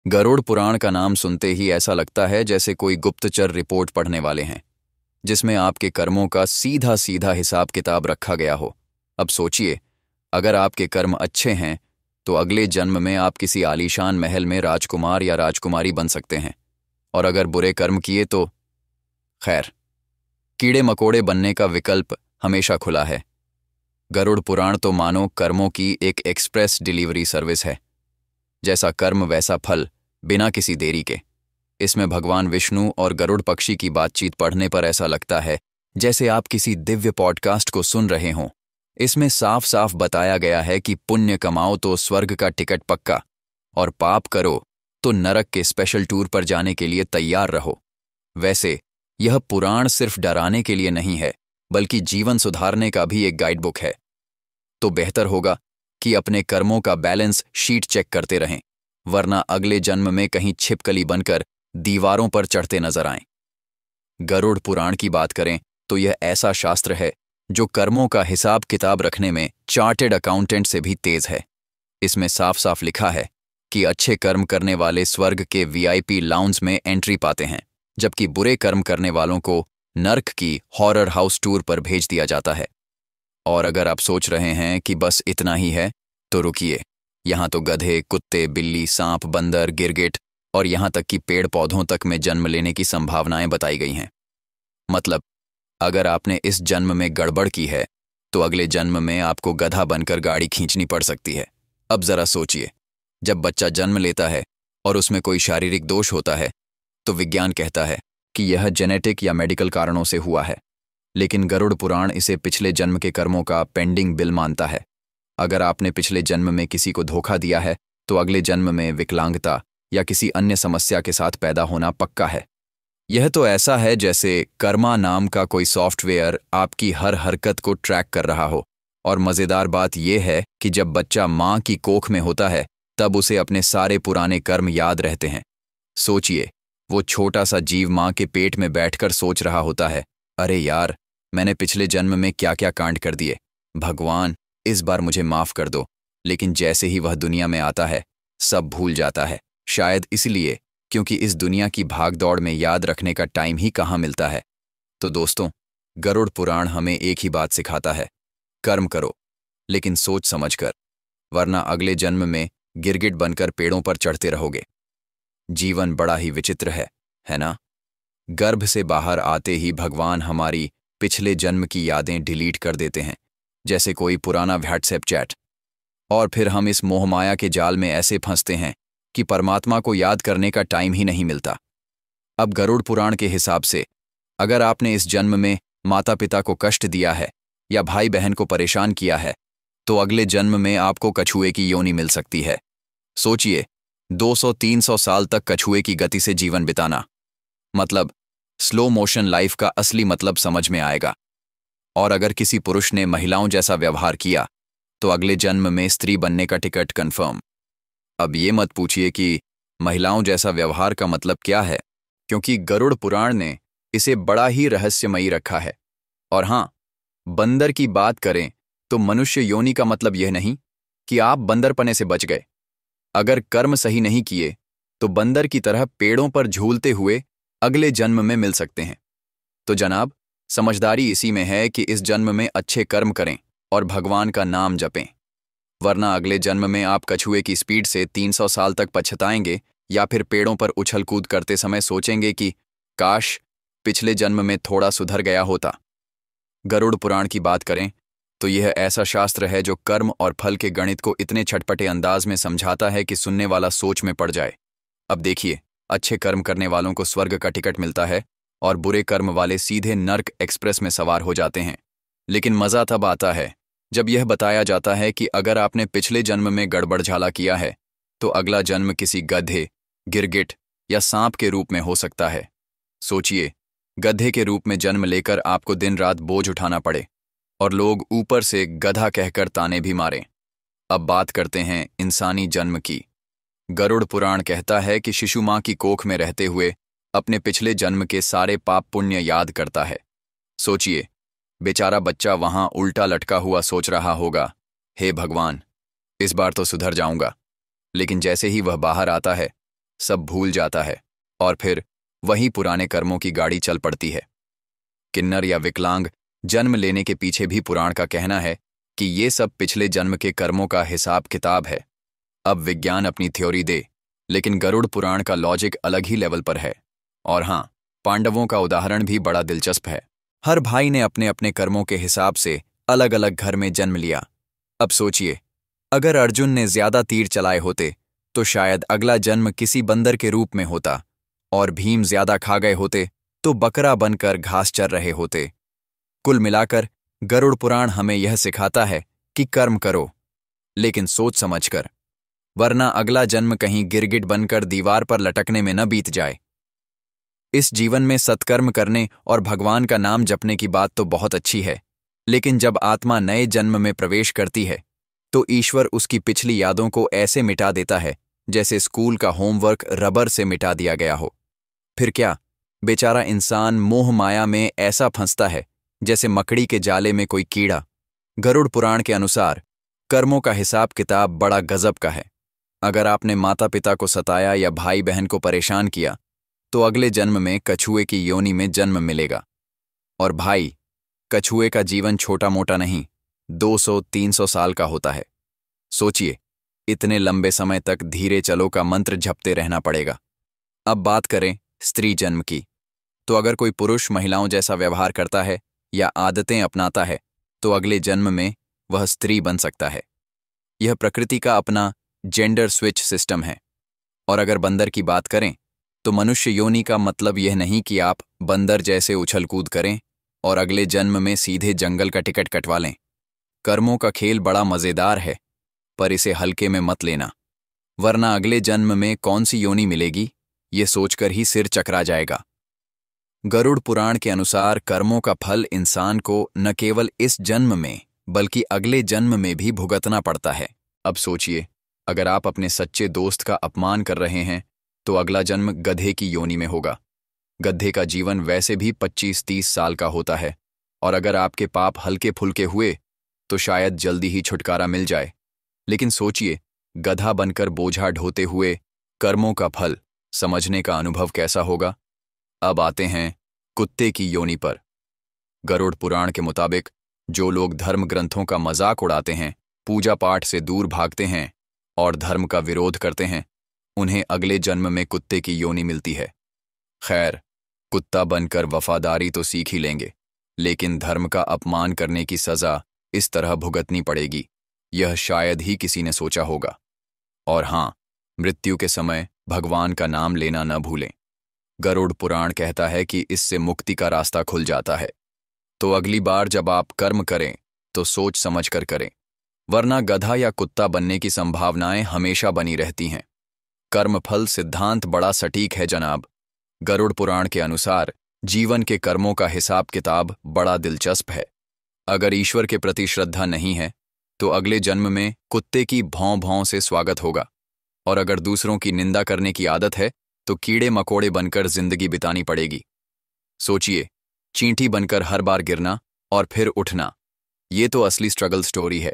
गरुड़ पुराण का नाम सुनते ही ऐसा लगता है जैसे कोई गुप्तचर रिपोर्ट पढ़ने वाले हैं, जिसमें आपके कर्मों का सीधा सीधा हिसाब किताब रखा गया हो। अब सोचिए, अगर आपके कर्म अच्छे हैं तो अगले जन्म में आप किसी आलीशान महल में राजकुमार या राजकुमारी बन सकते हैं, और अगर बुरे कर्म किए तो खैर, कीड़े मकोड़े बनने का विकल्प हमेशा खुला है। गरुड़ पुराण तो मानो कर्मों की एक एक्सप्रेस डिलीवरी सर्विस है। जैसा कर्म वैसा फल, बिना किसी देरी के। इसमें भगवान विष्णु और गरुड़ पक्षी की बातचीत पढ़ने पर ऐसा लगता है जैसे आप किसी दिव्य पॉडकास्ट को सुन रहे हों। इसमें साफ साफ बताया गया है कि पुण्य कमाओ तो स्वर्ग का टिकट पक्का, और पाप करो तो नरक के स्पेशल टूर पर जाने के लिए तैयार रहो। वैसे यह पुराण सिर्फ डराने के लिए नहीं है, बल्कि जीवन सुधारने का भी एक गाइड बुक है। तो बेहतर होगा कि अपने कर्मों का बैलेंस शीट चेक करते रहें, वरना अगले जन्म में कहीं छिपकली बनकर दीवारों पर चढ़ते नजर आएं। गरुड़ पुराण की बात करें तो यह ऐसा शास्त्र है जो कर्मों का हिसाब किताब रखने में चार्टेड अकाउंटेंट से भी तेज है। इसमें साफ साफ लिखा है कि अच्छे कर्म करने वाले स्वर्ग के वीआईपी लाउंज में एंट्री पाते हैं, जबकि बुरे कर्म करने वालों को नर्क की हॉरर हाउस टूर पर भेज दिया जाता है। और अगर आप सोच रहे हैं कि बस इतना ही है, तो रुकिए, यहाँ तो गधे, कुत्ते, बिल्ली, सांप, बंदर, गिरगिट और यहाँ तक कि पेड़ पौधों तक में जन्म लेने की संभावनाएं बताई गई हैं। मतलब, अगर आपने इस जन्म में गड़बड़ की है तो अगले जन्म में आपको गधा बनकर गाड़ी खींचनी पड़ सकती है। अब जरा सोचिए, जब बच्चा जन्म लेता है और उसमें कोई शारीरिक दोष होता है तो विज्ञान कहता है कि यह जेनेटिक या मेडिकल कारणों से हुआ है, लेकिन गरुड़ पुराण इसे पिछले जन्म के कर्मों का पेंडिंग बिल मानता है। अगर आपने पिछले जन्म में किसी को धोखा दिया है तो अगले जन्म में विकलांगता या किसी अन्य समस्या के साथ पैदा होना पक्का है। यह तो ऐसा है जैसे कर्मा नाम का कोई सॉफ्टवेयर आपकी हर हरकत को ट्रैक कर रहा हो। और मज़ेदार बात यह है कि जब बच्चा माँ की कोख में होता है तब उसे अपने सारे पुराने कर्म याद रहते हैं। सोचिए, वो छोटा सा जीव माँ के पेट में बैठकर सोच रहा होता है, अरे यार, मैंने पिछले जन्म में क्या क्या कांड कर दिए, भगवान इस बार मुझे माफ कर दो। लेकिन जैसे ही वह दुनिया में आता है सब भूल जाता है, शायद इसलिए क्योंकि इस दुनिया की भागदौड़ में याद रखने का टाइम ही कहाँ मिलता है। तो दोस्तों, गरुड़ पुराण हमें एक ही बात सिखाता है, कर्म करो लेकिन सोच समझकर, वरना अगले जन्म में गिरगिट बनकर पेड़ों पर चढ़ते रहोगे। जीवन बड़ा ही विचित्र है ना? गर्भ से बाहर आते ही भगवान हमारी पिछले जन्म की यादें डिलीट कर देते हैं, जैसे कोई पुराना व्हाट्सएप चैट, और फिर हम इस मोहमाया के जाल में ऐसे फंसते हैं कि परमात्मा को याद करने का टाइम ही नहीं मिलता। अब गरुड़ पुराण के हिसाब से अगर आपने इस जन्म में माता पिता को कष्ट दिया है या भाई बहन को परेशान किया है तो अगले जन्म में आपको कछुए की योनि मिल सकती है। सोचिए, 200-300 साल तक कछुए की गति से जीवन बिताना, मतलब स्लो मोशन लाइफ का असली मतलब समझ में आएगा। और अगर किसी पुरुष ने महिलाओं जैसा व्यवहार किया तो अगले जन्म में स्त्री बनने का टिकट कंफर्म। अब ये मत पूछिए कि महिलाओं जैसा व्यवहार का मतलब क्या है, क्योंकि गरुड़ पुराण ने इसे बड़ा ही रहस्यमयी रखा है। और हाँ, बंदर की बात करें तो मनुष्य योनि का मतलब यह नहीं कि आप बंदरपने से बच गए। अगर कर्म सही नहीं किए तो बंदर की तरह पेड़ों पर झूलते हुए अगले जन्म में मिल सकते हैं। तो जनाब, समझदारी इसी में है कि इस जन्म में अच्छे कर्म करें और भगवान का नाम जपें, वरना अगले जन्म में आप कछुए की स्पीड से 300 साल तक पछताएंगे, या फिर पेड़ों पर उछल कूद करते समय सोचेंगे कि काश पिछले जन्म में थोड़ा सुधर गया होता। गरुड़ पुराण की बात करें तो यह ऐसा शास्त्र है जो कर्म और फल के गणित को इतने छटपटे अंदाज में समझाता है कि सुनने वाला सोच में पड़ जाए। अब देखिए, अच्छे कर्म करने वालों को स्वर्ग का टिकट मिलता है और बुरे कर्म वाले सीधे नर्क एक्सप्रेस में सवार हो जाते हैं। लेकिन मज़ा तब आता है जब यह बताया जाता है कि अगर आपने पिछले जन्म में गड़बड़ झाला किया है तो अगला जन्म किसी गधे, गिरगिट या सांप के रूप में हो सकता है। सोचिए, गधे के रूप में जन्म लेकर आपको दिन रात बोझ उठाना पड़े और लोग ऊपर से गधा कहकर ताने भी मारें। अब बात करते हैं इंसानी जन्म की। गरुड़ पुराण कहता है कि शिशु माँ की कोख में रहते हुए अपने पिछले जन्म के सारे पाप पुण्य याद करता है। सोचिए, बेचारा बच्चा वहां उल्टा लटका हुआ सोच रहा होगा, हे भगवान, इस बार तो सुधर जाऊंगा। लेकिन जैसे ही वह बाहर आता है सब भूल जाता है और फिर वही पुराने कर्मों की गाड़ी चल पड़ती है। किन्नर या विकलांग जन्म लेने के पीछे भी पुराण का कहना है कि ये सब पिछले जन्म के कर्मों का हिसाब किताब है। अब विज्ञान अपनी थ्योरी दे, लेकिन गरुड़ पुराण का लॉजिक अलग ही लेवल पर है। और हाँ, पांडवों का उदाहरण भी बड़ा दिलचस्प है। हर भाई ने अपने अपने कर्मों के हिसाब से अलग अलग घर में जन्म लिया। अब सोचिए, अगर अर्जुन ने ज्यादा तीर चलाए होते तो शायद अगला जन्म किसी बंदर के रूप में होता, और भीम ज्यादा खा गए होते तो बकरा बनकर घास चर रहे होते। कुल मिलाकर गरुड़ पुराण हमें यह सिखाता है कि कर्म करो, लेकिन सोच समझकर, वरना अगला जन्म कहीं गिरगिट बनकर दीवार पर लटकने में न बीत जाए। इस जीवन में सत्कर्म करने और भगवान का नाम जपने की बात तो बहुत अच्छी है, लेकिन जब आत्मा नए जन्म में प्रवेश करती है तो ईश्वर उसकी पिछली यादों को ऐसे मिटा देता है जैसे स्कूल का होमवर्क रबर से मिटा दिया गया हो। फिर क्या, बेचारा इंसान मोह माया में ऐसा फंसता है जैसे मकड़ी के जाले में कोई कीड़ा। गरुड़ पुराण के अनुसार कर्मों का हिसाब किताब बड़ा गजब का है। अगर आपने माता पिता को सताया या भाई बहन को परेशान किया तो अगले जन्म में कछुए की योनि में जन्म मिलेगा। और भाई, कछुए का जीवन छोटा मोटा नहीं, 200-300 साल का होता है। सोचिए, इतने लंबे समय तक धीरे चलो का मंत्र जपते रहना पड़ेगा। अब बात करें स्त्री जन्म की, तो अगर कोई पुरुष महिलाओं जैसा व्यवहार करता है या आदतें अपनाता है तो अगले जन्म में वह स्त्री बन सकता है। यह प्रकृति का अपना जेंडर स्विच सिस्टम है। और अगर बंदर की बात करें तो मनुष्य योनि का मतलब यह नहीं कि आप बंदर जैसे उछल कूद करें और अगले जन्म में सीधे जंगल का टिकट कटवा लें। कर्मों का खेल बड़ा मजेदार है, पर इसे हल्के में मत लेना, वरना अगले जन्म में कौन सी योनि मिलेगी ये सोचकर ही सिर चकरा जाएगा। गरुड़ पुराण के अनुसार कर्मों का फल इंसान को न केवल इस जन्म में बल्कि अगले जन्म में भी भुगतना पड़ता है। अब सोचिए, अगर आप अपने सच्चे दोस्त का अपमान कर रहे हैं तो अगला जन्म गधे की योनि में होगा। गधे का जीवन वैसे भी 25-30 साल का होता है, और अगर आपके पाप हल्के फुल्के हुए तो शायद जल्दी ही छुटकारा मिल जाए। लेकिन सोचिए, गधा बनकर बोझा ढोते हुए कर्मों का फल समझने का अनुभव कैसा होगा। अब आते हैं कुत्ते की योनि पर। गरुड़ पुराण के मुताबिक जो लोग धर्म ग्रंथों का मजाक उड़ाते हैं, पूजा पाठ से दूर भागते हैं और धर्म का विरोध करते हैं, उन्हें अगले जन्म में कुत्ते की योनि मिलती है। खैर, कुत्ता बनकर वफादारी तो सीख ही लेंगे, लेकिन धर्म का अपमान करने की सजा इस तरह भुगतनी पड़ेगी, यह शायद ही किसी ने सोचा होगा। और हाँ, मृत्यु के समय भगवान का नाम लेना न भूलें। गरुड़ पुराण कहता है कि इससे मुक्ति का रास्ता खुल जाता है। तो अगली बार जब आप कर्म करें तो सोच समझ कर करें, वरना गधा या कुत्ता बनने की संभावनाएं हमेशा बनी रहती हैं। कर्मफल सिद्धांत बड़ा सटीक है जनाब। गरुड़ पुराण के अनुसार जीवन के कर्मों का हिसाब किताब बड़ा दिलचस्प है। अगर ईश्वर के प्रति श्रद्धा नहीं है तो अगले जन्म में कुत्ते की भौं भौं से स्वागत होगा, और अगर दूसरों की निंदा करने की आदत है तो कीड़े मकोड़े बनकर जिंदगी बितानी पड़ेगी। सोचिए, चींटी बनकर हर बार गिरना और फिर उठना, ये तो असली स्ट्रगल स्टोरी है।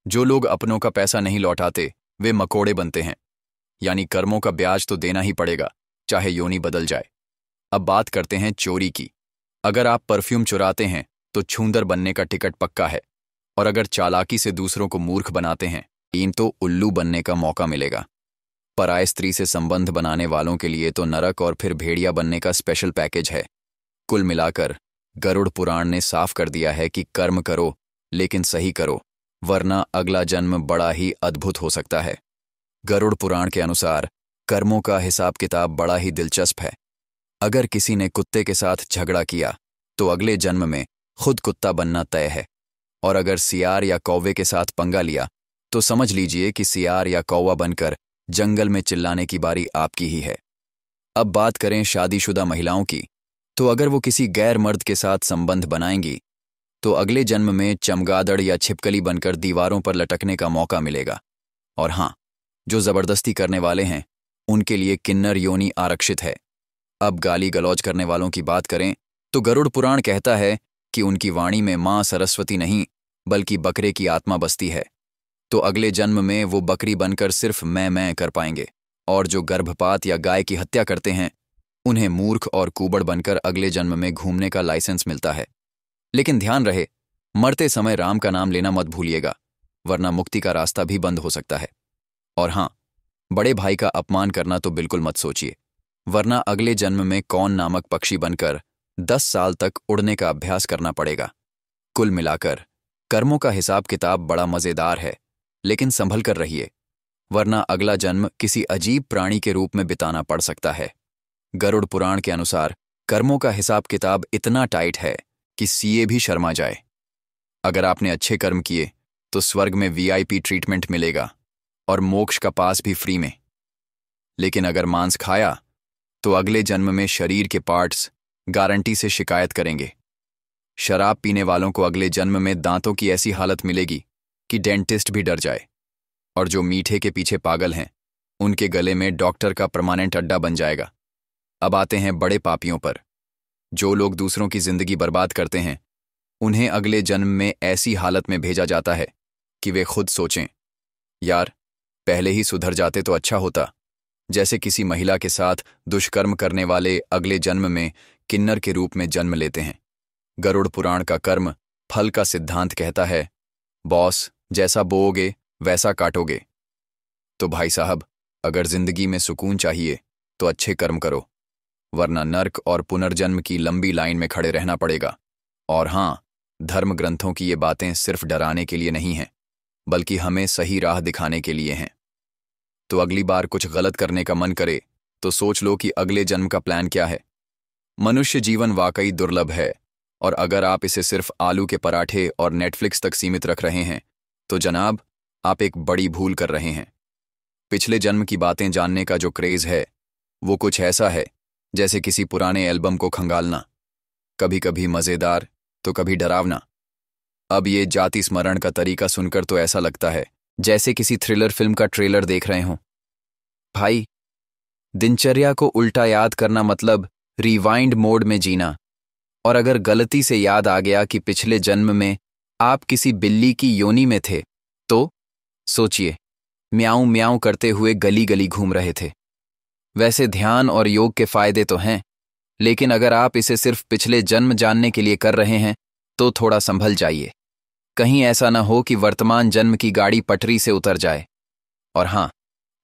जो लोग अपनों का पैसा नहीं लौटाते वे मकोड़े बनते हैं, यानी कर्मों का ब्याज तो देना ही पड़ेगा, चाहे योनि बदल जाए। अब बात करते हैं चोरी की। अगर आप परफ्यूम चुराते हैं तो छूंदर बनने का टिकट पक्का है, और अगर चालाकी से दूसरों को मूर्ख बनाते हैं तो उल्लू बनने का मौका मिलेगा। पराय स्त्री से संबंध बनाने वालों के लिए तो नरक और फिर भेड़िया बनने का स्पेशल पैकेज है। कुल मिलाकर गरुड़ पुराण ने साफ कर दिया है कि कर्म करो, लेकिन सही करो, वरना अगला जन्म बड़ा ही अद्भुत हो सकता है। गरुड़ पुराण के अनुसार कर्मों का हिसाब किताब बड़ा ही दिलचस्प है। अगर किसी ने कुत्ते के साथ झगड़ा किया तो अगले जन्म में खुद कुत्ता बनना तय है, और अगर सियार या कौवे के साथ पंगा लिया तो समझ लीजिए कि सियार या कौवा बनकर जंगल में चिल्लाने की बारी आपकी ही है। अब बात करें शादीशुदा महिलाओं की, तो अगर वो किसी गैर मर्द के साथ संबंध बनाएंगी तो अगले जन्म में चमगादड़ या छिपकली बनकर दीवारों पर लटकने का मौका मिलेगा। और हाँ, जो जबरदस्ती करने वाले हैं उनके लिए किन्नर योनि आरक्षित है। अब गाली गलौज करने वालों की बात करें तो गरुड़ पुराण कहता है कि उनकी वाणी में मां सरस्वती नहीं बल्कि बकरे की आत्मा बसती है, तो अगले जन्म में वो बकरी बनकर सिर्फ मैं कर पाएंगे। और जो गर्भपात या गाय की हत्या करते हैं उन्हें मूर्ख और कुबड़ बनकर अगले जन्म में घूमने का लाइसेंस मिलता है। लेकिन ध्यान रहे, मरते समय राम का नाम लेना मत भूलिएगा, वरना मुक्ति का रास्ता भी बंद हो सकता है। और हाँ, बड़े भाई का अपमान करना तो बिल्कुल मत सोचिए, वरना अगले जन्म में कौन नामक पक्षी बनकर 10 साल तक उड़ने का अभ्यास करना पड़ेगा। कुल मिलाकर कर्मों का हिसाब किताब बड़ा मजेदार है, लेकिन संभल कर रहिए, वरना अगला जन्म किसी अजीब प्राणी के रूप में बिताना पड़ सकता है। गरुड़ पुराण के अनुसार कर्मों का हिसाब किताब इतना टाइट है कि सीए भी शर्मा जाए। अगर आपने अच्छे कर्म किए तो स्वर्ग में वीआईपी ट्रीटमेंट मिलेगा और मोक्ष का पास भी फ्री में। लेकिन अगर मांस खाया तो अगले जन्म में शरीर के पार्ट्स गारंटी से शिकायत करेंगे। शराब पीने वालों को अगले जन्म में दांतों की ऐसी हालत मिलेगी कि डेंटिस्ट भी डर जाए। और जो मीठे के पीछे पागल हैं उनके गले में डॉक्टर का परमानेंट अड्डा बन जाएगा। अब आते हैं बड़े पापियों पर। जो लोग दूसरों की जिंदगी बर्बाद करते हैं उन्हें अगले जन्म में ऐसी हालत में भेजा जाता है कि वे खुद सोचें, यार पहले ही सुधर जाते तो अच्छा होता। जैसे किसी महिला के साथ दुष्कर्म करने वाले अगले जन्म में किन्नर के रूप में जन्म लेते हैं। गरुड़ पुराण का कर्म फल का सिद्धांत कहता है, बॉस जैसा बोओगे वैसा काटोगे। तो भाई साहब, अगर जिंदगी में सुकून चाहिए तो अच्छे कर्म करो, वरना नर्क और पुनर्जन्म की लंबी लाइन में खड़े रहना पड़ेगा। और हाँ, धर्म ग्रंथों की ये बातें सिर्फ डराने के लिए नहीं हैं, बल्कि हमें सही राह दिखाने के लिए हैं। तो अगली बार कुछ गलत करने का मन करे तो सोच लो कि अगले जन्म का प्लान क्या है। मनुष्य जीवन वाकई दुर्लभ है, और अगर आप इसे सिर्फ आलू के पराठे और नेटफ्लिक्स तक सीमित रख रहे हैं तो जनाब आप एक बड़ी भूल कर रहे हैं। पिछले जन्म की बातें जानने का जो क्रेज है वो कुछ ऐसा है जैसे किसी पुराने एल्बम को खंगालना, कभी कभी मजेदार तो कभी डरावना। अब ये जाति स्मरण का तरीका सुनकर तो ऐसा लगता है जैसे किसी थ्रिलर फिल्म का ट्रेलर देख रहे हों। भाई, दिनचर्या को उल्टा याद करना मतलब रिवाइंड मोड में जीना। और अगर गलती से याद आ गया कि पिछले जन्म में आप किसी बिल्ली की योनि में थे तो सोचिए, म्याऊं म्याऊं करते हुए गली गली घूम रहे थे। वैसे ध्यान और योग के फायदे तो हैं, लेकिन अगर आप इसे सिर्फ पिछले जन्म जानने के लिए कर रहे हैं तो थोड़ा संभल जाइए। कहीं ऐसा न हो कि वर्तमान जन्म की गाड़ी पटरी से उतर जाए। और हाँ,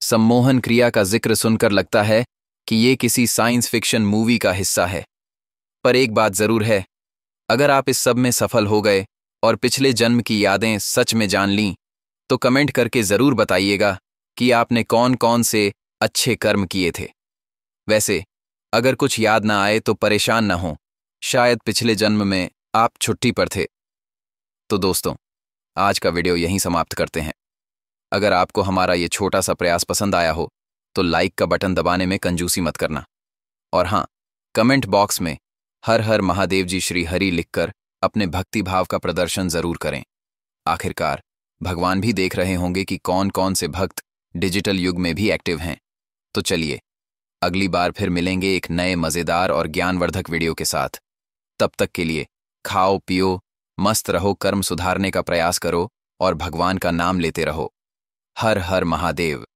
सम्मोहन क्रिया का जिक्र सुनकर लगता है कि ये किसी साइंस फिक्शन मूवी का हिस्सा है। पर एक बात जरूर है, अगर आप इस सब में सफल हो गए और पिछले जन्म की यादें सच में जान लीं तो कमेंट करके जरूर बताइएगा कि आपने कौन कौन से अच्छे कर्म किए थे। वैसे अगर कुछ याद ना आए तो परेशान ना हो, शायद पिछले जन्म में आप छुट्टी पर थे। तो दोस्तों, आज का वीडियो यहीं समाप्त करते हैं। अगर आपको हमारा ये छोटा सा प्रयास पसंद आया हो तो लाइक का बटन दबाने में कंजूसी मत करना। और हाँ, कमेंट बॉक्स में हर हर महादेव जी श्री हरि लिखकर अपने भक्ति भाव का प्रदर्शन जरूर करें। आखिरकार भगवान भी देख रहे होंगे कि कौन कौन से भक्त डिजिटल युग में भी एक्टिव हैं। तो चलिए, अगली बार फिर मिलेंगे एक नए मजेदार और ज्ञानवर्धक वीडियो के साथ। तब तक के लिए खाओ पियो, मस्त रहो, कर्म सुधारने का प्रयास करो और भगवान का नाम लेते रहो। हर हर महादेव।